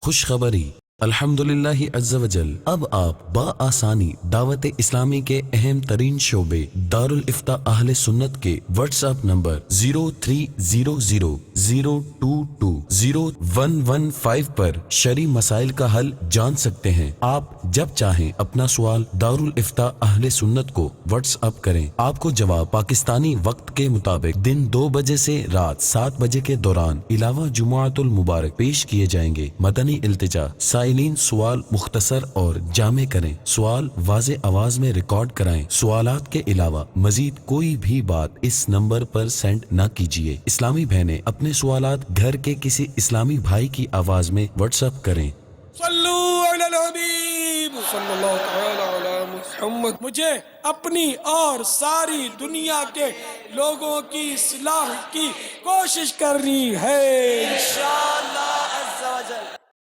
خوشخبری الحمدللہ عز وجل اب آپ بآسانی دعوت اسلامی کے اہم ترین شعبے دارالفتہ اہل سنت کے واٹس ایپ نمبر 030002201115 پر شرعی مسائل کا حل جان سکتے ہیں۔ آپ جب چاہیں اپنا سوال دارالفتہ اہل سنت کو واٹس ایپ کریں، آپ کو جواب پاکستانی وقت کے مطابق دن 2 بجے سے رات 7 بجے کے دوران علاوہ جمعۃ المبارک پیش کیے جائیں گے۔ مدنی التجا سائلین سوال مختصر اور جامع کریں، سوال واضح آواز میں ریکارڈ کرائیں۔ سوالات کے علاوہ مزید کوئی بھی بات اس نمبر پر سینڈ نہ کیجیے۔ اسلامی بہنیں اپنے سوالات گھر کے کسی اسلامی بھائی کی آواز میں واٹس ایپ کریں۔ صلو علی الحبیب صلی اللہ تعالی علی محمد۔ مجھے اپنی اور ساری دنیا کے لوگوں کی اصلاح کی کوشش کرنی ہے انشاءاللہ۔